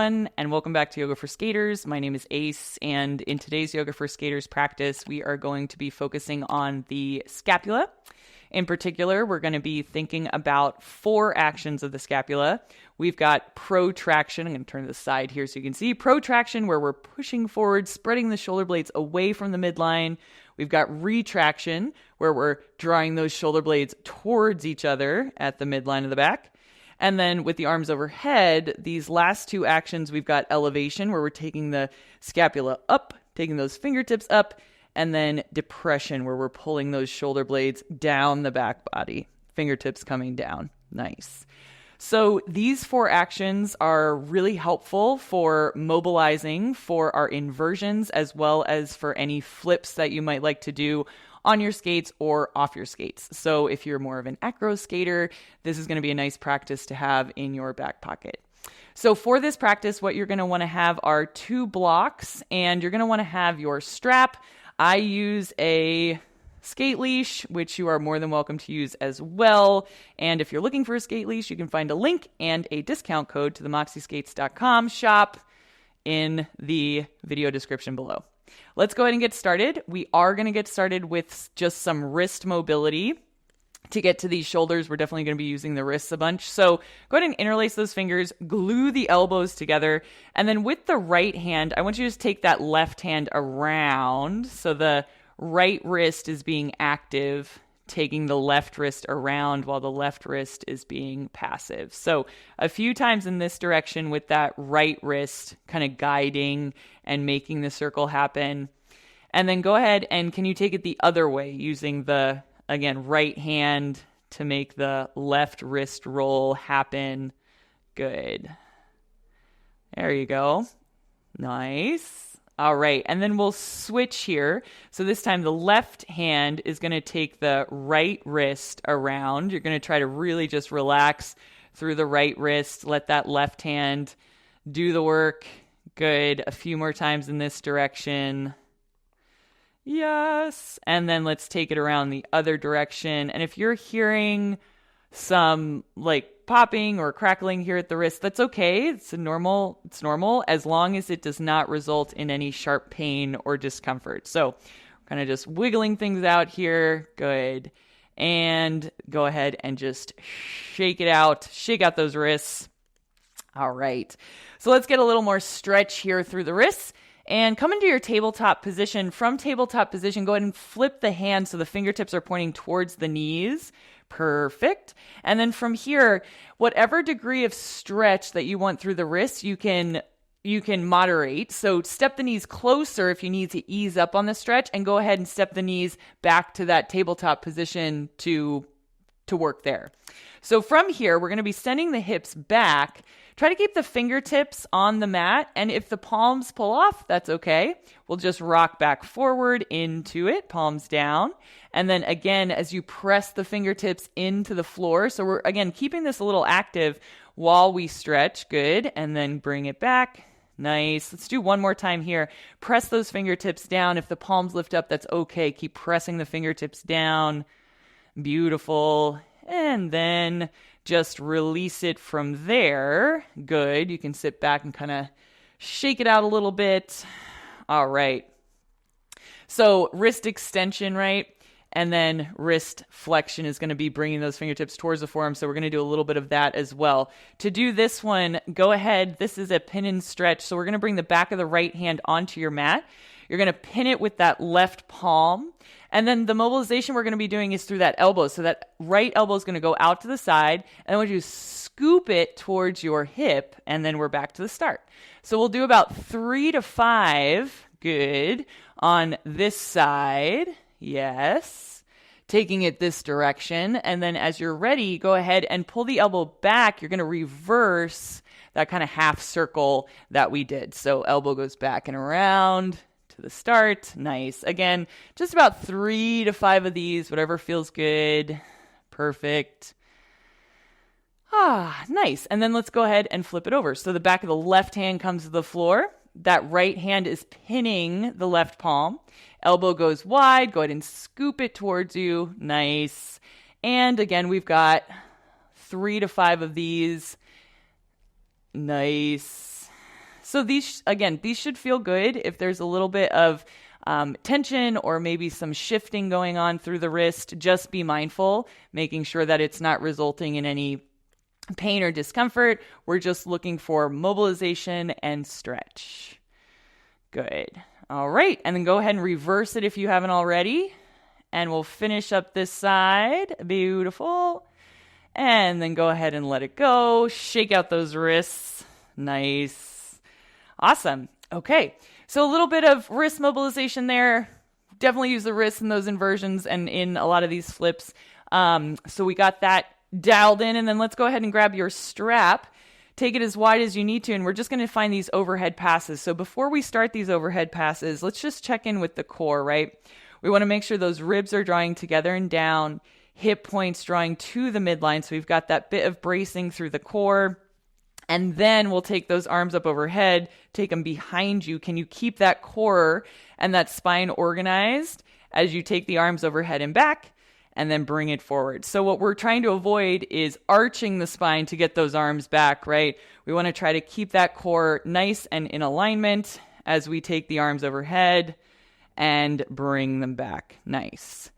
everyone, and welcome back to Yoga for Skaters. My name is Ace, and in today's Yoga for Skaters practice, we are going to be focusing on the scapula. In particular, we're going to be thinking about 4 actions of the scapula. We've got protraction. I'm going to turn to the side here so you can see. Protraction, where we're pushing forward, spreading the shoulder blades away from the midline. We've got retraction, where we're drawing those shoulder blades towards each other at the midline of the back. And then with the arms overhead, these last 2 actions, we've got elevation, where we're taking the scapula up, taking those fingertips up, and then depression, where we're pulling those shoulder blades down the back body, fingertips coming down. Nice. So these 4 actions are really helpful for mobilizing for our inversions, as well as for any flips that you might like to do on your skates or off your skates. So if you're more of an acro skater, this is going to be a nice practice to have in your back pocket. So for this practice, what you're going to want to have are 2 blocks, and you're going to want to have your strap. I use a skate leash, which you are more than welcome to use as well. And if you're looking for a skate leash, you can find a link and a discount code to the moxieskates.com shop in the video description below. Let's go ahead and get started. We are going to get started with just some wrist mobility. To get to these shoulders, we're definitely going to be using the wrists a bunch. So go ahead and interlace those fingers, glue the elbows together, and then with the right hand, I want you to just take that left hand around. So the right wrist is being active, taking the left wrist around while the left wrist is being passive. So a few times in this direction with that right wrist kind of guiding and making the circle happen. And then go ahead and can you take it the other way using the, again, right hand to make the left wrist roll happen. Good. There you go. Nice. All right, and then we'll switch here. So this time the left hand is going to take the right wrist around. You're going to try to really just relax through the right wrist. Let that left hand do the work. Good. A few more times in this direction. Yes. And then let's take it around the other direction. And if you're hearing some like popping or crackling here at the wrist, that's okay. It's normal as long as it does not result in any sharp pain or discomfort. So kind of just wiggling things out here. Good. And go ahead and just shake it out. Shake out those wrists. All right. So let's get a little more stretch here through the wrists. And come into your tabletop position. From tabletop position, go ahead and flip the hands so the fingertips are pointing towards the knees. Perfect. And then from here, whatever degree of stretch that you want through the wrists, you can moderate. So step the knees closer if you need to ease up on the stretch, and go ahead and step the knees back to that tabletop position to work there. So from here, we're going to be sending the hips back. Try to keep the fingertips on the mat, and if the palms pull off, that's okay. We'll just rock back forward into it, palms down. And then again, as you press the fingertips into the floor, so we're, again, keeping this a little active while we stretch. Good. And then bring it back. Nice. Let's do one more time here. Press those fingertips down. If the palms lift up, that's okay. Keep pressing the fingertips down. Beautiful. And then just release it from there. Good. You can sit back and kind of shake it out a little bit. All right. So wrist extension, right? And then wrist flexion is going to be bringing those fingertips towards the forearm. So we're going to do a little bit of that as well. To do this one, go ahead. This is a pin and stretch. So we're going to bring the back of the right hand onto your mat. You're going to pin it with that left palm. And then the mobilization we're going to be doing is through that elbow. So that right elbow is going to go out to the side. And I want you to scoop it towards your hip. And then we're back to the start. So we'll do about 3 to 5. Good. On this side. Yes. Taking it this direction. And then as you're ready, go ahead and pull the elbow back. You're going to reverse that kind of half circle that we did. So elbow goes back and around to the start. Nice. Again, just about 3 to 5 of these, whatever feels good. Perfect. Nice. And then let's go ahead and flip it over. So the back of the left hand comes to the floor. That right hand is pinning the left palm. Elbow goes wide. Go ahead and scoop it towards you. Nice. And again, we've got 3 to 5 of these. Nice. So these should feel good. If there's a little bit of tension or maybe some shifting going on through the wrist, just be mindful, making sure that it's not resulting in any pain or discomfort. We're just looking for mobilization and stretch. Good. All right. And then go ahead and reverse it if you haven't already. And we'll finish up this side. Beautiful. And then go ahead and let it go. Shake out those wrists. Nice. Awesome. Okay. So a little bit of wrist mobilization there. Definitely use the wrists in those inversions and in a lot of these flips. So we got that dialed in, and then let's go ahead and grab your strap. Take it as wide as you need to, and we're just going to find these overhead passes. So before we start these overhead passes, let's just check in with the core, right? We want to make sure those ribs are drawing together and down, hip points drawing to the midline, so we've got that bit of bracing through the core. And then we'll take those arms up overhead, take them behind you. Can you keep that core and that spine organized as you take the arms overhead and back? And then bring it forward. So what we're trying to avoid is arching the spine to get those arms back, right? We want to try to keep that core nice and in alignment as we take the arms overhead and bring them back. Nice.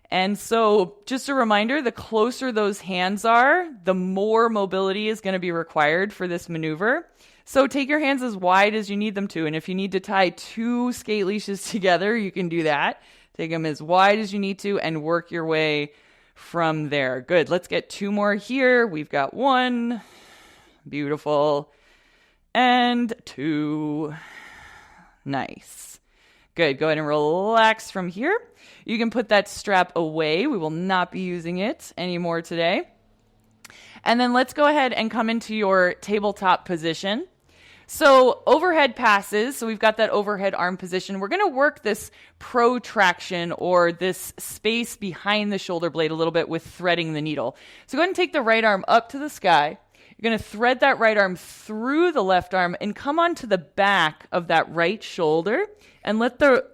And so just a reminder, the closer those hands are, the more mobility is going to be required for this maneuver. So take your hands as wide as you need them to. And if you need to tie 2 skate leashes together, you can do that. Take them as wide as you need to and work your way from there. Good. Let's get 2 more here. We've got 1. Beautiful. And 2. Nice. Good. Go ahead and relax from here. You can put that strap away. We will not be using it anymore today. And then let's go ahead and come into your tabletop position. So overhead passes, so we've got that overhead arm position. We're going to work this protraction or this space behind the shoulder blade a little bit with threading the needle. So go ahead and take the right arm up to the sky. You're going to thread that right arm through the left arm and come onto the back of that right shoulder and let the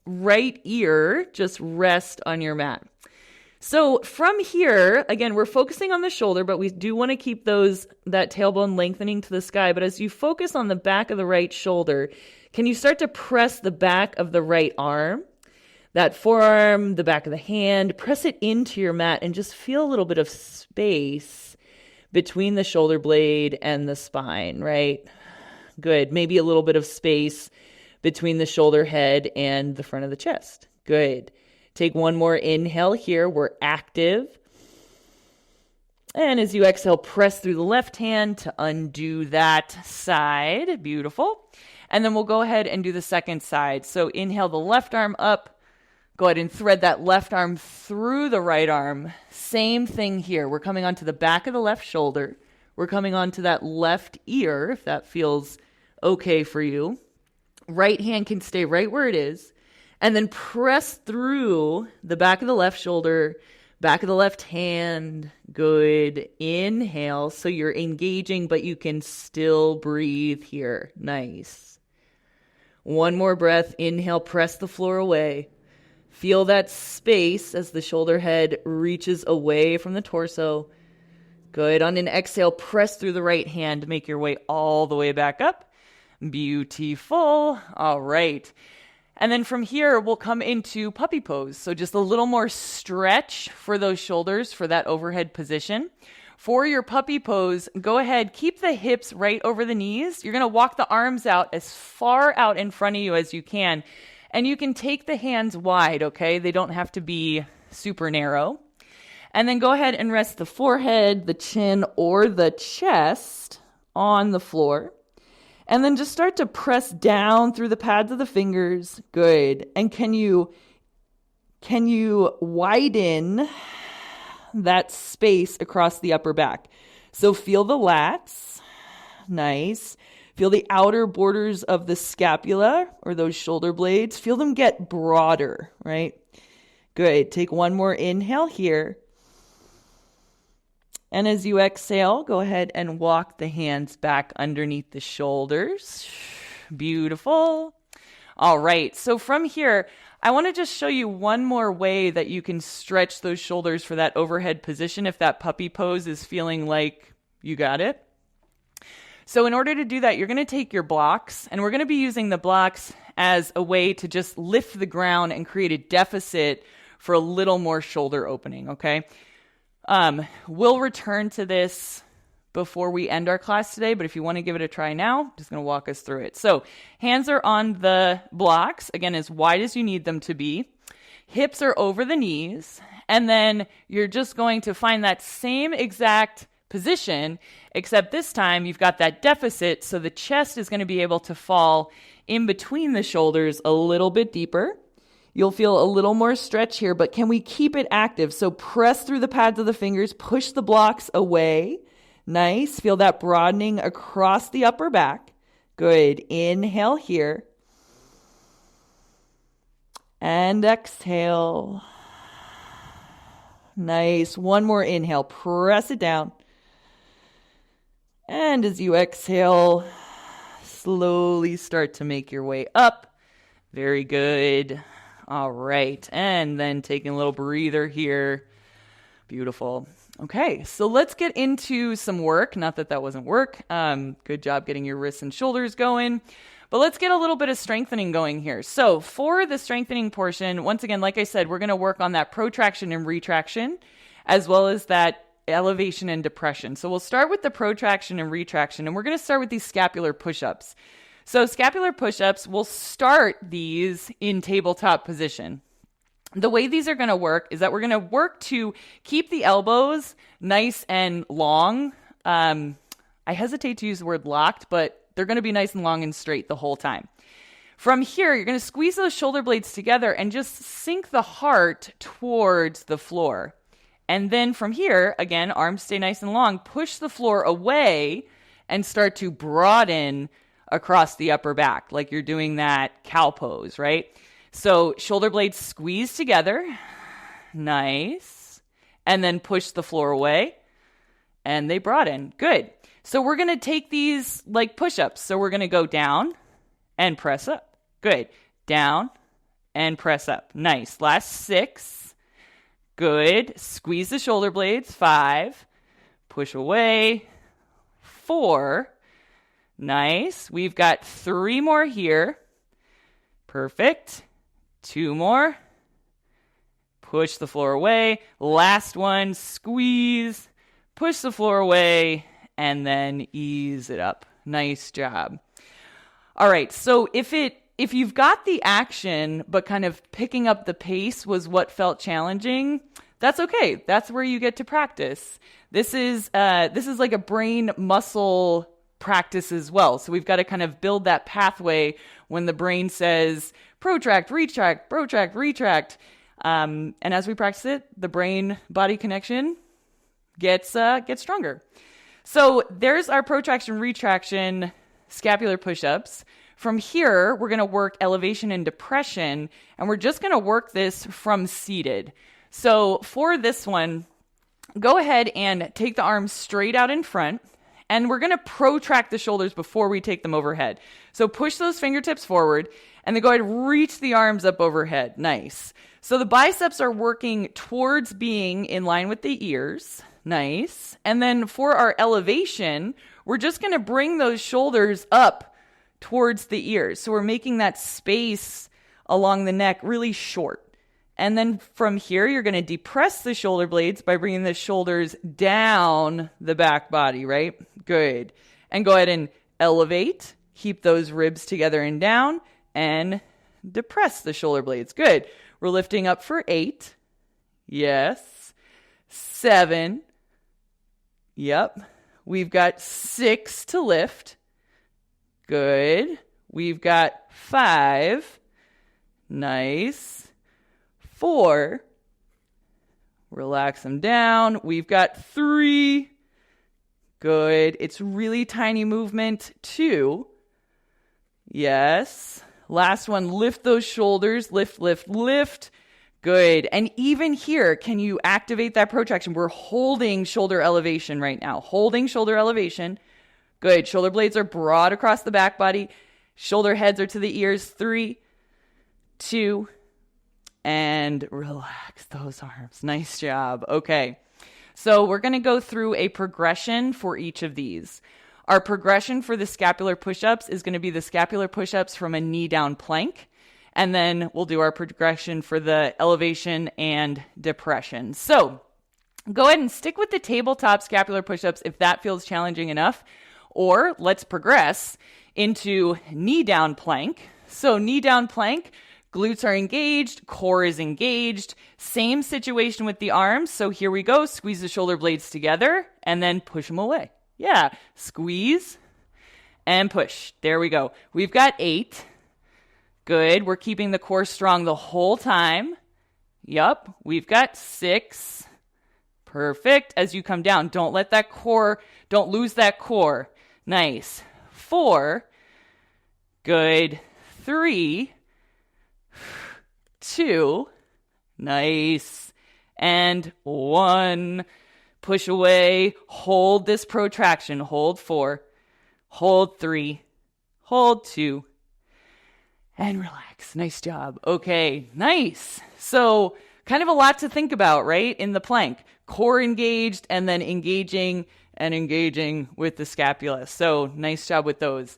right ear just rest on your mat. So from here, again, we're focusing on the shoulder, but we do want to keep that tailbone lengthening to the sky. But as you focus on the back of the right shoulder, can you start to press the back of the right arm, that forearm, the back of the hand, press it into your mat and just feel a little bit of space between the shoulder blade and the spine, right? Good. Maybe a little bit of space between the shoulder head and the front of the chest. Good. Take 1 more inhale here. We're active. And as you exhale, press through the left hand to undo that side. Beautiful. And then we'll go ahead and do the second side. So inhale the left arm up. Go ahead and thread that left arm through the right arm. Same thing here. We're coming onto the back of the left shoulder. We're coming onto that left ear, if that feels okay for you. Right hand can stay right where it is. And then press through the back of the left shoulder, back of the left hand. Good. Inhale. So you're engaging, but you can still breathe here. Nice. 1 more breath. Inhale, press the floor away. Feel that space as the shoulder head reaches away from the torso. Good. On an exhale, press through the right hand. Make your way all the way back up. Beautiful. All right. And then from here, we'll come into puppy pose. So just a little more stretch for those shoulders for that overhead position. For your puppy pose, go ahead, keep the hips right over the knees. You're going to walk the arms out as far out in front of you as you can. And you can take the hands wide, okay? They don't have to be super narrow. And then go ahead and rest the forehead, the chin, or the chest on the floor. And then just start to press down through the pads of the fingers. Good. And can you widen that space across the upper back? So feel the lats. Nice. Feel the outer borders of the scapula or those shoulder blades. Feel them get broader, right? Good. Take 1 more inhale here. And as you exhale, go ahead and walk the hands back underneath the shoulders. Beautiful. All right. So from here, I want to just show you 1 more way that you can stretch those shoulders for that overhead position if that puppy pose is feeling like you got it. So in order to do that, you're going to take your blocks, and we're going to be using the blocks as a way to just lift the ground and create a deficit for a little more shoulder opening, okay? We'll return to this before we end our class today, but if you want to give it a try now, I'm just going to walk us through it. So hands are on the blocks, again, as wide as you need them to be. Hips are over the knees, and then you're just going to find that same exact position, except this time you've got that deficit, so the chest is going to be able to fall in between the shoulders a little bit deeper. You'll feel a little more stretch here, but can we keep it active? So press through the pads of the fingers, push the blocks away. Nice. Feel that broadening across the upper back. Good. Inhale here. And exhale. Nice. One more inhale. Press it down. And as you exhale, slowly start to make your way up. Very good. All right. And then taking a little breather here. Beautiful. Okay, so let's get into some work. Not that that wasn't work. Good job getting your wrists and shoulders going. But let's get a little bit of strengthening going here. So for the strengthening portion, once again, like I said, we're going to work on that protraction and retraction, as well as that elevation and depression. So we'll start with the protraction and retraction, and we're going to start with these scapular push-ups. So scapular push-ups, we'll start these in tabletop position. The way these are going to work is that we're going to work to keep the elbows nice and long. I hesitate to use the word locked, but they're going to be nice and long and straight the whole time. From here, you're going to squeeze those shoulder blades together and just sink the heart towards the floor. And then from here, again, arms stay nice and long, push the floor away and start to broaden across the upper back, like you're doing that cow pose, right? So shoulder blades squeeze together. Nice. And then push the floor away. And they broaden. Good. So we're going to take these like push-ups. So we're going to go down and press up. Good. Down and press up. Nice. Last 6. Good. Squeeze the shoulder blades. 5. Push away. 4. Nice. We've got 3 more here. Perfect. 2 more. Push the floor away. Last one. Squeeze. Push the floor away. And then ease it up. Nice job. All right. So if you've got the action, but kind of picking up the pace was what felt challenging, that's okay. That's where you get to practice. This is like a brain muscle practice as well. So we've got to kind of build that pathway when the brain says protract, retract, protract, retract. And as we practice it, the brain-body connection gets stronger. So there's our protraction, retraction, scapular push-ups. From here, we're going to work elevation and depression, and we're just going to work this from seated. So for this one, go ahead and take the arms straight out in front, and we're going to protract the shoulders before we take them overhead. So push those fingertips forward, and then go ahead and reach the arms up overhead. Nice. So the biceps are working towards being in line with the ears. Nice. And then for our elevation, we're just going to bring those shoulders up towards the ears. So we're making that space along the neck really short. And then from here, you're going to depress the shoulder blades by bringing the shoulders down the back body, right? Good. And go ahead and elevate. Keep those ribs together and down. And depress the shoulder blades. Good. We're lifting up for 8. Yes. 7. Yep. We've got 6 to lift. Good. We've got 5. Nice. 4. Relax them down. We've got 3. Good. It's really tiny movement. 2. Yes. Last one. Lift those shoulders. Lift, lift, lift. Good. And even here, can you activate that protraction? We're holding shoulder elevation right now. Holding shoulder elevation. Good. Shoulder blades are broad across the back body. Shoulder heads are to the ears. 3, 2, and relax those arms. Nice job. Okay. So we're going to go through a progression for each of these. Our progression for the scapular push-ups is going to be the scapular push-ups from a knee down plank. And then we'll do our progression for the elevation and depression. So go ahead and stick with the tabletop scapular push-ups if that feels challenging enough. Or let's progress into knee down plank. So knee down plank, glutes are engaged, core is engaged. Same situation with the arms. So here we go. Squeeze the shoulder blades together and then push them away. Yeah, squeeze and push. There we go. We've got 8. Good. We're keeping the core strong the whole time. Yup. We've got 6. Perfect. As you come down, don't lose that core. Nice. 4. Good. 3. 2. Nice. And 1. Push away. Hold this protraction. Hold 4. Hold 3. Hold 2. And relax. Nice job. Okay, nice. So kind of a lot to think about, right? In the plank. Core engaged and then engaging with the scapula. So nice job with those.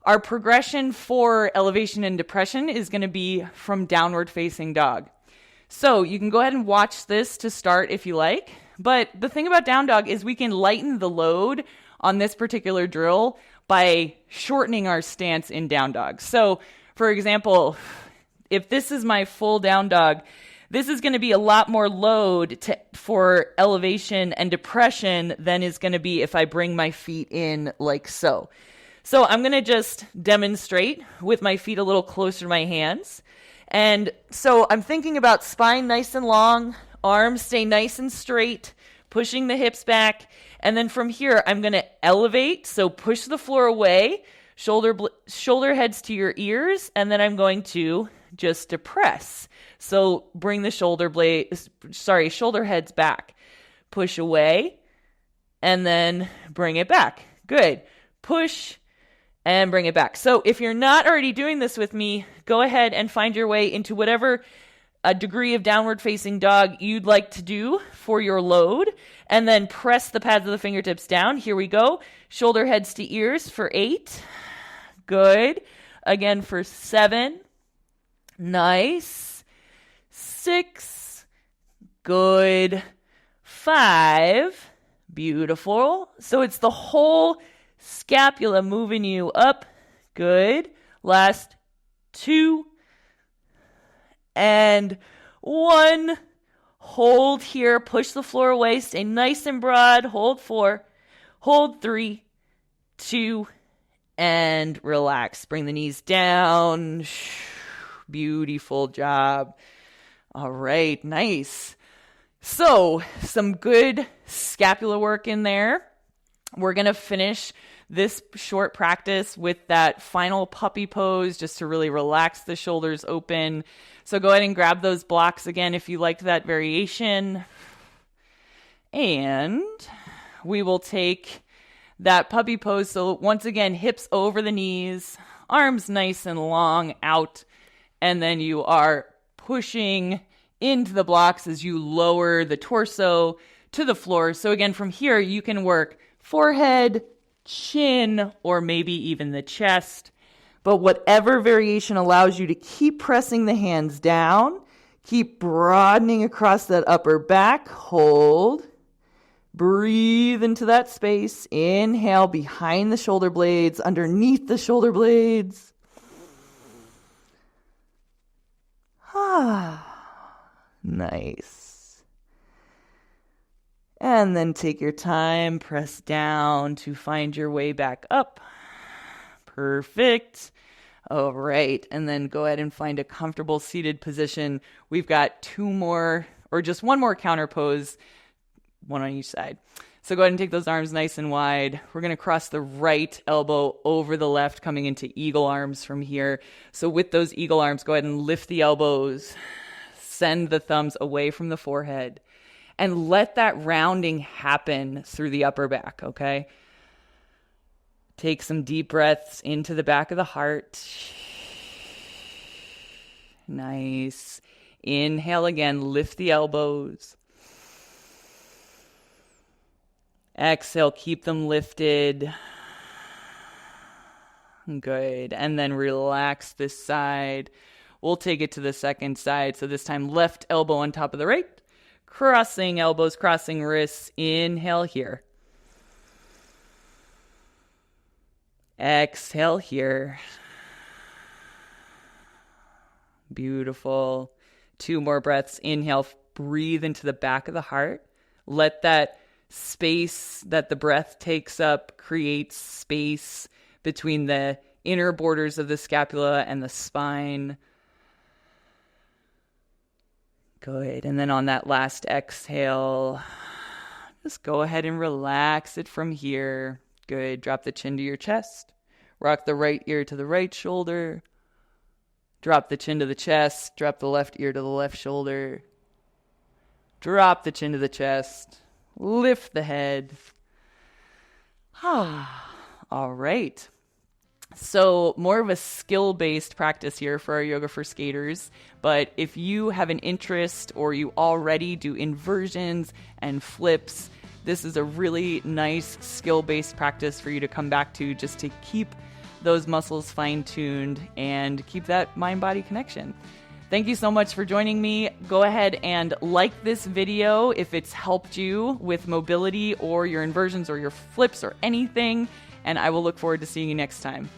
Our progression for elevation and depression is going to be from downward facing dog. So you can go ahead and watch this to start if you like. But the thing about down dog is we can lighten the load on this particular drill by shortening our stance in down dog. So for example, if this is my full down dog, this is going to be a lot more load for elevation and depression than is going to be if I bring my feet in like so. So I'm going to just demonstrate with my feet a little closer to my hands. And so I'm thinking about spine nice and long, arms stay nice and straight, pushing the hips back. And then from here, I'm going to elevate. So push the floor away. Shoulder heads to your ears, and then I'm going to just depress. So bring the shoulder heads back. Push away, and then bring it back. Good. Push and bring it back. So if you're not already doing this with me, go ahead and find your way into whatever degree of downward facing dog you'd like to do for your load, and then press the pads of the fingertips down. Here we go. Shoulder heads to ears for 8. Good. Again for 7. Nice. 6. Good. 5. Beautiful. So it's the whole scapula moving you up. Good. Last 2. And 1. Hold here. Push the floor away. Stay nice and broad. Hold 4. Hold 3. 2. And relax. Bring the knees down. Beautiful job. All right. Nice. So some good scapular work in there. We're going to finish this short practice with that final puppy pose just to really relax the shoulders open. So go ahead and grab those blocks again if you liked that variation. And we will take that puppy pose. So once again, hips over the knees, arms nice and long out, and then you are pushing into the blocks as you lower the torso to the floor. So again, from here, you can work forehead, chin, or maybe even the chest. But whatever variation allows you to keep pressing the hands down, keep broadening across that upper back, hold. Breathe into that space. Inhale behind the shoulder blades, underneath the shoulder blades. Nice. And then take your time, press down to find your way back up. Perfect. All right. And then go ahead and find a comfortable seated position. We've got 2 more, or just 1 more counter pose, 1 on each side. So go ahead and take those arms nice and wide. We're going to cross the right elbow over the left, coming into eagle arms from here. So with those eagle arms, go ahead and lift the elbows. Send the thumbs away from the forehead. And let that rounding happen through the upper back, okay? Take some deep breaths into the back of the heart. Nice. Inhale again, lift the elbows. Exhale, keep them lifted. Good. And then relax this side. We'll take it to the second side. So this time, left elbow on top of the right. Crossing elbows, crossing wrists. Inhale here. Exhale here. Beautiful. 2 more breaths. Inhale, breathe into the back of the heart. Let that space that the breath takes up create space between the inner borders of the scapula and the spine. Good. And then on that last exhale, just go ahead and relax it from here. Good. Drop the chin to your chest. Rock the right ear to the right shoulder. Drop the chin to the chest. Drop the left ear to the left shoulder. Drop the chin to the chest. Lift the head. All right. So more of a skill-based practice here for our Yoga for Skaters. But if you have an interest or you already do inversions and flips, this is a really nice skill-based practice for you to come back to just to keep those muscles fine-tuned and keep that mind-body connection. Thank you so much for joining me. Go ahead and like this video if it's helped you with mobility or your inversions or your flips or anything. And I will look forward to seeing you next time.